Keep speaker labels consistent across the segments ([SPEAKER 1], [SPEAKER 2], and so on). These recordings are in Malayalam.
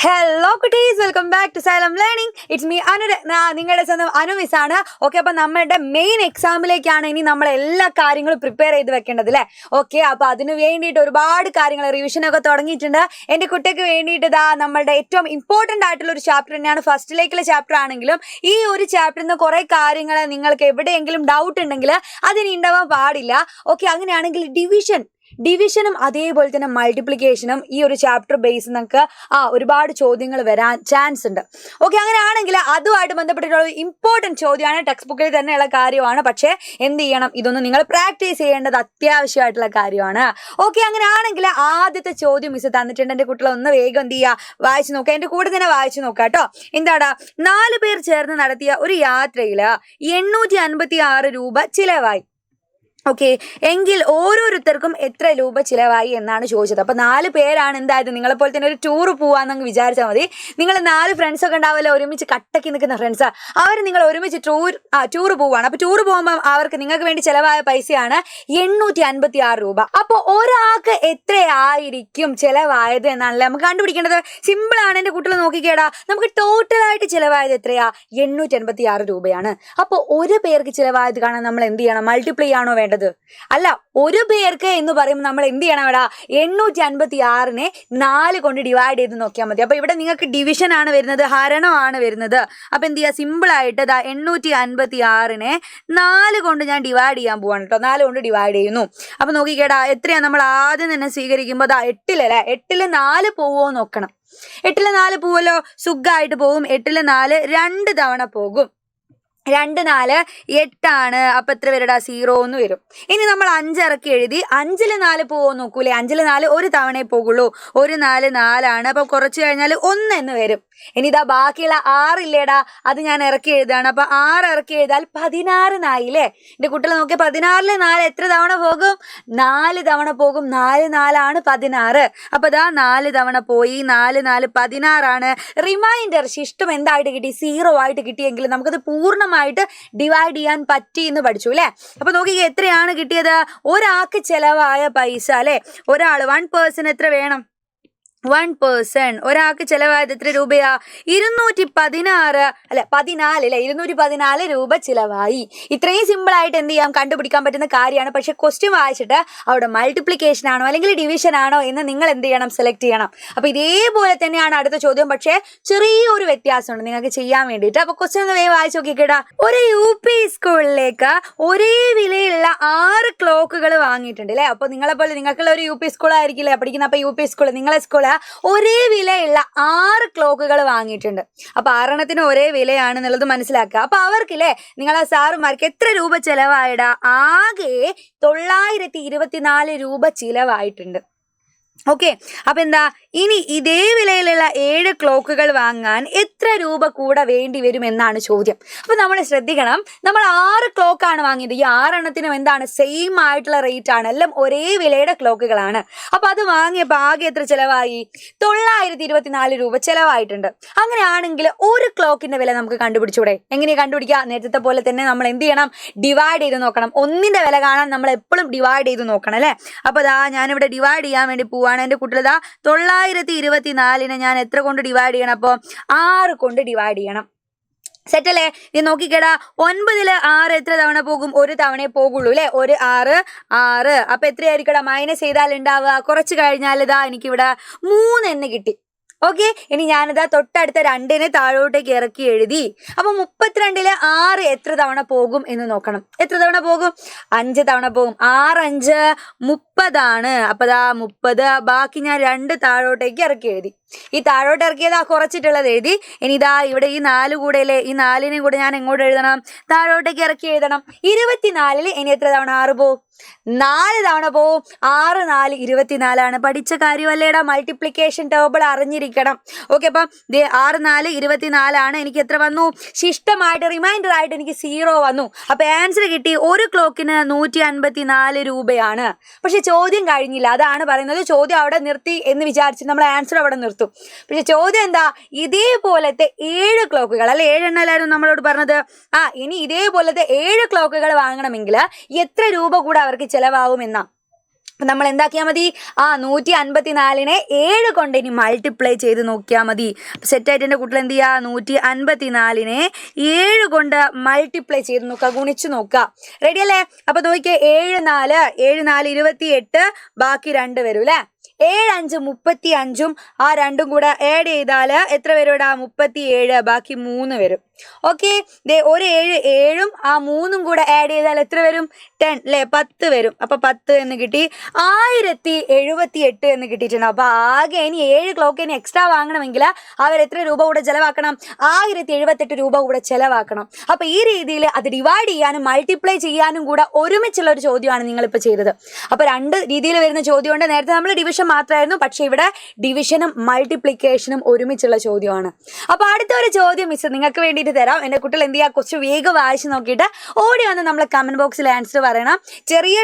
[SPEAKER 1] ഹലോ കുട്ടീസ്, welcome back to Xylem learning. It's me Anuratna, നിങ്ങളുടെ സ്വന്തം അനു മിസ് ആണ്. ഓക്കെ, അപ്പം നമ്മളുടെ മെയിൻ എക്സാമിലേക്കാണ് ഇനി നമ്മൾ എല്ലാ കാര്യങ്ങളും പ്രിപ്പയർ ചെയ്ത് വെക്കേണ്ടത് അല്ലേ. ഓക്കെ, അപ്പം അതിന് വേണ്ടിയിട്ട് ഒരുപാട് കാര്യങ്ങൾ റിവിഷനൊക്കെ തുടങ്ങിയിട്ടുണ്ട്. എൻ്റെ കുട്ടിക്ക് വേണ്ടിയിട്ട് ഇതാ നമ്മളുടെ ഏറ്റവും ഇമ്പോർട്ടൻ്റ് ആയിട്ടുള്ള ഒരു ചാപ്റ്റർ തന്നെയാണ്. ഫസ്റ്റിലേക്കുള്ള ചാപ്റ്റർ ആണെങ്കിലും ഈ ഒരു ചാപ്റ്ററിൽ നിന്ന് കുറേ കാര്യങ്ങൾ നിങ്ങൾക്ക് എവിടെയെങ്കിലും ഡൗട്ട് ഉണ്ടെങ്കിൽ അതിന് ഉണ്ടാവാൻ പാടില്ല. ഓക്കെ, അങ്ങനെയാണെങ്കിൽ ഡിവിഷനും അതേപോലെ തന്നെ മൾട്ടിപ്ലിക്കേഷനും ഈ ഒരു ചാപ്റ്റർ ബേസ് നമുക്ക് ഒരുപാട് ചോദ്യങ്ങൾ വരാൻ ചാൻസ് ഉണ്ട്. ഓക്കെ, അങ്ങനെയാണെങ്കിൽ അതുമായിട്ട് ബന്ധപ്പെട്ടിട്ടുള്ള ഇമ്പോർട്ടൻറ്റ് ചോദ്യമാണ്. ടെക്സ്റ്റ് ബുക്കിൽ തന്നെയുള്ള കാര്യമാണ്. പക്ഷേ എന്ത് ചെയ്യണം, ഇതൊന്നും നിങ്ങൾ പ്രാക്ടീസ് ചെയ്യേണ്ടത് അത്യാവശ്യമായിട്ടുള്ള കാര്യമാണ്. ഓക്കെ, അങ്ങനെയാണെങ്കിൽ ആദ്യത്തെ ചോദ്യം മിസ് തന്നിട്ടുണ്ട്. എൻ്റെ കുട്ടികൾ ഒന്ന് വേഗം എന്ത് ചെയ്യുക, വായിച്ചു നോക്കുക. എൻ്റെ കൂടെ തന്നെ വായിച്ചു നോക്കുക കേട്ടോ. എന്താണ്, 4 പേർ ചേർന്ന് നടത്തിയ ഒരു യാത്രയിൽ 856 രൂപ ചിലവായി. ഓക്കെ, എങ്കിൽ ഓരോരുത്തർക്കും എത്ര രൂപ ചിലവായി എന്നാണ് ചോദിച്ചത്. അപ്പോൾ 4 പേരാണ്. എന്തായത്, നിങ്ങളെപ്പോലെ തന്നെ ഒരു ടൂർ പോവാന്നങ്ങ് വിചാരിച്ചാൽ മതി. നിങ്ങൾ 4 ഫ്രണ്ട്സൊക്കെ ഉണ്ടാവില്ല, ഒരുമിച്ച് കട്ടക്കി നിൽക്കുന്ന ഫ്രണ്ട്സ്. അവർ നിങ്ങൾ ഒരുമിച്ച് ടൂർ പോവാണ്. അപ്പോൾ ടൂർ പോകുമ്പോൾ നിങ്ങൾക്ക് വേണ്ടി ചിലവായ പൈസയാണ് 856 രൂപ. അപ്പോൾ ഒരാൾക്ക് എത്രയായിരിക്കും ചിലവായത് എന്നാണല്ലേ നമുക്ക് കണ്ടുപിടിക്കേണ്ടത്. സിമ്പിളാണ്. എൻ്റെ കുട്ടികൾ നോക്കിക്കേടാ, നമുക്ക് ടോട്ടലായിട്ട് ചിലവായത് എത്രയാ, 886 രൂപയാണ്. അപ്പോൾ ഒരു പേർക്ക് ചിലവായത് കാണാൻ നമ്മൾ എന്ത് ചെയ്യണം, മൾട്ടിപ്ലൈ ആണോ വേണ്ടത്? അല്ല, ഒരു പേർക്ക് എന്ന് പറയുമ്പോൾ നമ്മൾ എന്ത് ചെയ്യണം, ഇവിടെ 856നെ 4 കൊണ്ട് ഡിവൈഡ് ചെയ്ത് നോക്കിയാൽ മതി. അപ്പോൾ ഇവിടെ നിങ്ങൾക്ക് ഡിവിഷൻ ആണ് വരുന്നത്, ഹരണമാണ് വരുന്നത്. അപ്പോൾ എന്ത് ചെയ്യുക, സിമ്പിളായിട്ട് 856നെ 4 കൊണ്ട് ഞാൻ ഡിവൈഡ് ചെയ്യാൻ പോവാണ് കേട്ടോ. 4 കൊണ്ട് ഡിവൈഡ് ചെയ്യുന്നു. അപ്പോൾ നോക്കിക്കേടാ, എത്രയാണ് നമ്മൾ ആദ്യം തന്നെ സ്വീകരിക്കുമ്പോൾ 8 8 4 പോവോ നോക്കണം. 8 4 പോവല്ലോ, സുഖമായിട്ട് പോകും. 8 4 2 തവണ പോകും. 2 4 8 ആണ്. അപ്പം എത്ര പേരുടെ 0 എന്ന് വരും. ഇനി നമ്മൾ 5 ഇറക്കി എഴുതി. 5 4 പോവോ നോക്കൂലേ. 5 4 ഒരു തവണയെ പോകുള്ളൂ. 1 4 4 ആണ്. അപ്പം കുറച്ച് കഴിഞ്ഞാൽ 1 എന്ന് വരും. ഇനി ഇതാ ബാക്കിയുള്ള 6 ഇല്ലേടാ, അത് ഞാൻ ഇറക്കി എഴുതാണ്. അപ്പം 6 ഇറക്കി എഴുതാൽ 16 ആയില്ലേ. എൻ്റെ കുട്ടികളെ നോക്കിയാൽ 16 4 എത്ര തവണ പോകും, 4 തവണ പോകും. 4 4 ആണ് 16. അപ്പം ഇതാ 4 തവണ പോയി. 4 4 16 ആണ്. റിമൈൻഡർ ശിഷ്ടം എന്തായിട്ട് കിട്ടി, 0 ആയിട്ട് കിട്ടിയെങ്കിൽ നമുക്കത് പൂർണ്ണമായിട്ട് ഡിവൈഡ് ചെയ്യാൻ പറ്റി എന്ന് പഠിച്ചു അല്ലേ. അപ്പൊ നോക്കിക്കേ, എത്രയാണ് കിട്ടിയത്, ഒരാൾക്ക് ചെലവായ പൈസ അല്ലെ. ഒരാൾ 1 പേഴ്സൺ എത്ര വേണം, 1 പേഴ്സൺ ഒരാൾക്ക് ചിലവായത് എത്ര രൂപയാ, 214 അല്ല 14 അല്ലെ, 214 രൂപ ചിലവായി. ഇത്രയും സിമ്പിൾ ആയിട്ട് എന്ത് ചെയ്യാം, കണ്ടുപിടിക്കാൻ പറ്റുന്ന കാര്യമാണ്. പക്ഷെ ക്വസ്റ്റ്യൻ വായിച്ചിട്ട് അവിടെ മൾട്ടിപ്ലിക്കേഷൻ ആണോ അല്ലെങ്കിൽ ഡിവിഷൻ ആണോ എന്ന് നിങ്ങൾ എന്ത് ചെയ്യണം, സെലക്ട് ചെയ്യണം. അപ്പൊ ഇതേപോലെ തന്നെയാണ് അടുത്ത ചോദ്യം, പക്ഷേ ചെറിയൊരു വ്യത്യാസമുണ്ട് നിങ്ങൾക്ക് ചെയ്യാൻ വേണ്ടിയിട്ട്. അപ്പൊ ക്വസ്റ്റ്യൻ ഒന്ന് വേഗം വായിച്ചു നോക്കിക്കേടാ. ഒരു UP സ്കൂളിലേക്ക് ഒരേ വിലയുള്ള 6 ക്ലോക്കുകൾ വാങ്ങിയിട്ടുണ്ട് അല്ലെ. അപ്പൊ നിങ്ങളെ പോലെ നിങ്ങൾക്കുള്ള ഒരു UP സ്കൂൾ ആയിരിക്കില്ലേ പഠിക്കുന്ന. അപ്പൊ UP സ്കൂൾ, നിങ്ങളെ സ്കൂൾ ഒരേ വിലയുള്ള 6 ക്ലോക്കുകൾ വാങ്ങിയിട്ടുണ്ട്. അപ്പൊ 6 ഒരേ വിലയാണെന്നുള്ളത് മനസ്സിലാക്കുക. അപ്പൊ അവർക്കില്ലേ, നിങ്ങളെ സാറുമാർക്ക് എത്ര രൂപ ചെലവായിടാ, ആകെ 924 രൂപ ചിലവായിട്ടുണ്ട്. ഓക്കെ, അപ്പൊ എന്താ, ഇനി ഇതേ വിലയിലുള്ള 7 ക്ലോക്കുകൾ വാങ്ങാൻ എത്ര രൂപ കൂടെ വേണ്ടി വരും എന്നാണ് ചോദ്യം. അപ്പൊ നമ്മൾ ശ്രദ്ധിക്കണം, നമ്മൾ 6 ക്ലോക്കാണ് വാങ്ങിയത്. ഈ 6 എന്താണ്, സെയിം ആയിട്ടുള്ള റേറ്റ് ആണ്, എല്ലാം ഒരേ വിലയുടെ ക്ലോക്കുകളാണ്. അപ്പൊ അത് വാങ്ങിയപ്പോൾ ആകെ എത്ര ചിലവായി, 924 രൂപ ചിലവായിട്ടുണ്ട്. അങ്ങനെയാണെങ്കിൽ ഒരു ക്ലോക്കിന്റെ വില നമുക്ക് കണ്ടുപിടിച്ചൂടെ. എങ്ങനെ കണ്ടുപിടിക്കുക, നേരത്തെ പോലെ തന്നെ നമ്മൾ എന്ത് ചെയ്യണം, ഡിവൈഡ് ചെയ്ത് നോക്കണം. ഒന്നിന്റെ വില കാണാൻ നമ്മൾ എപ്പോഴും ഡിവൈഡ് ചെയ്ത് നോക്കണം അല്ലെ. അപ്പൊ ദാ ഞാനിവിടെ ഡിവൈഡ് ചെയ്യാൻ വേണ്ടി പോവാണ്. എൻ്റെ കുട്ടികളതാ 924നെ ഞാൻ എത്ര കൊണ്ട് ഡിവൈഡ് ചെയ്യണം, അപ്പോൾ 6 കൊണ്ട് ഡിവൈഡ് ചെയ്യണം. സെറ്റല്ലേ. ഇത് നോക്കിക്കേടാ, 9ൽ 6 എത്ര തവണ പോകും, ഒരു തവണയെ പോകുള്ളൂ അല്ലെ. 1 6 6. അപ്പൊ എത്രയായിരിക്കടാ, മൈനസ് ചെയ്താൽ ഉണ്ടാവുക, കുറച്ച് കഴിഞ്ഞാൽ ഇതാ എനിക്കിവിടെ 3 എന്ന് കിട്ടി. ഓക്കെ, ഇനി ഞാനിതാ തൊട്ടടുത്ത 2നെ താഴോട്ടേക്ക് ഇറക്കി എഴുതി. അപ്പൊ 32ൽ 6 എത്ര തവണ പോകും എന്ന് നോക്കണം. എത്ര തവണ പോകും, 5 തവണ പോകും. 6 5 30 അപ്പൊ ദാ 30. ബാക്കി ഞാൻ 2 താഴോട്ടേക്ക് ഇറക്കി എഴുതി. ഈ താഴോട്ട് ഇറക്കിയത് കുറച്ചിട്ടുള്ളത് എഴുതി. ഇനി ഇതാ ഇവിടെ ഈ 4 കൂടെ അല്ലേ, ഈ 4നെയും കൂടെ ഞാൻ എങ്ങോട്ട് എഴുതണം, താഴോട്ടേക്ക് ഇറക്കി എഴുതണം. 24ൽ ഇനി എത്ര തവണ 6 പോവും, 4 തവണ പോവും. 6 4 24 പഠിച്ച കാര്യമല്ലേടാ, മൾട്ടിപ്ലിക്കേഷൻ ടേബിൾ അറിഞ്ഞിരിക്കണം. ഓക്കെ, അപ്പം 6 4 24 എനിക്ക് എത്ര വന്നു, ശിഷ്ടമായിട്ട് റിമൈൻഡർ ആയിട്ട് എനിക്ക് 0 വന്നു. അപ്പൊ ആൻസർ കിട്ടി, ഒരു ക്ലോക്കിന് 154 രൂപയാണ്. പക്ഷെ ചോദ്യം കഴിഞ്ഞില്ല, അതാണ് പറയുന്നത്. ചോദ്യം അവിടെ നിർത്തി എന്ന് വിചാരിച്ച് നമ്മൾ ആൻസർ അവിടെ നിർത്തും. പക്ഷെ ചോദ്യം എന്താ, ഇതേപോലത്തെ 7 ക്ലോക്കുകൾ അല്ലെ, 7 എണ്ണല്ലായിരുന്നു നമ്മളോട് പറഞ്ഞത്. ഇനി ഇതേപോലത്തെ 7 ക്ലോക്കുകൾ വാങ്ങണമെങ്കിൽ എത്ര രൂപ കൂടെ അവർക്ക് ചിലവാകും എന്നാ. നമ്മൾ എന്താക്കിയാൽ മതി? 154-നെ 7 കൊണ്ട് ഇനി മൾട്ടിപ്ലൈ ചെയ്ത് നോക്കിയാൽ മതി. സെറ്റായിട്ട് എൻ്റെ കുട്ടികൾ എന്ത് ചെയ്യുക? 154-നെ 7 കൊണ്ട് മൾട്ടിപ്ലൈ ചെയ്ത് നോക്കുക, ഗുണിച്ച് നോക്കുക. റെഡി അല്ലേ? അപ്പൊ നോക്കിയേ, 7 4 28, ബാക്കി 2 വരും അല്ലേ? 7 5 35, ആ 2 കൂടെ ആഡ് ചെയ്താൽ എത്ര വരും? 37, ബാക്കി 3 വരും. ഓക്കെ, ഒരു 7 7ഉം ആ 3ഉം കൂടെ ആഡ് ചെയ്താൽ എത്ര വരും? 10 അല്ലേ? 10 വരും. അപ്പൊ 10 എന്ന് കിട്ടി. 1078 എന്ന് കിട്ടിയിട്ടുണ്ട്. അപ്പൊ ആകെ ഇനി 7 ക്ലോക്ക് ഇനി എക്സ്ട്രാ വാങ്ങണമെങ്കിൽ അവർ എത്ര രൂപ കൂടെ ചെലവാക്കണം? 1078 രൂപ കൂടെ ചെലവാക്കണം. അപ്പൊ ഈ രീതിയിൽ അത് ഡിവൈഡ് ചെയ്യാനും മൾട്ടിപ്ലൈ ചെയ്യാനും കൂടെ ഒരുമിച്ചുള്ള ഒരു ചോദ്യമാണ് നിങ്ങളിപ്പോൾ ചെയ്തത്. അപ്പൊ 2 രീതിയിൽ വരുന്ന ചോദ്യമുണ്ട്. നേരത്തെ നമ്മൾ ഡിവിഷൻ മാത്രമായിരുന്നു, പക്ഷെ ഇവിടെ ഡിവിഷനും മൾട്ടിപ്ലിക്കേഷനും ഒരുമിച്ചുള്ള ചോദ്യമാണ്. അപ്പൊ അടുത്ത ഒരു ചോദ്യം മിസ് നിങ്ങൾക്ക് വേണ്ടിയിട്ട് തരാം. എൻ്റെ കുട്ടികൾ എന്ത് ചെയ്യുക? കുറച്ച് വേഗം വായിച്ച് നോക്കിയിട്ട് ഓടി വന്ന് നമ്മളെ കമന്റ് ബോക്സിൽ ആൻസർ പറയണം. ചെറിയ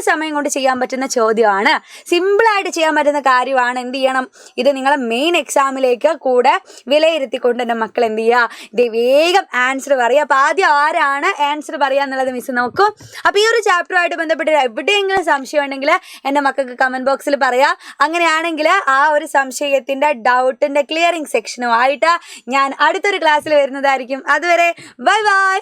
[SPEAKER 1] സമയം കൊണ്ട് ചെയ്യാൻ പറ്റുന്ന ചോദ്യമാണ്, സിമ്പിളായിട്ട് ചെയ്യാൻ പറ്റുന്ന കാര്യമാണ്. എന്ത് ചെയ്യണം? ഇത് നിങ്ങളെ മെയിൻ എക്സാമിലേക്ക് കൂടെ വിലയിരുത്തിക്കൊണ്ട് എൻ്റെ മക്കൾ എന്ത് ചെയ്യുക? ഇത് വേഗം ആൻസർ പറയുക. അപ്പോൾ ആദ്യം ആരാണ് ആൻസർ പറയുക എന്നുള്ളത് മിസ് നോക്കും. അപ്പോൾ ഈ ഒരു ചാപ്റ്ററുമായിട്ട് ബന്ധപ്പെട്ട് എവിടെയെങ്കിലും സംശയം ഉണ്ടെങ്കിൽ എൻ്റെ മക്കൾക്ക് കമൻറ്റ് ബോക്സിൽ പറയാം. അങ്ങനെയാണെങ്കിൽ ആ ഒരു സംശയത്തിൻ്റെ ഡൗട്ടിൻ്റെ ക്ലിയറിംഗ് സെക്ഷനുമായിട്ട് ഞാൻ അടുത്തൊരു ക്ലാസ്സിൽ വരുന്നതായിരിക്കും. അതുവരെ ബൈ ബൈ.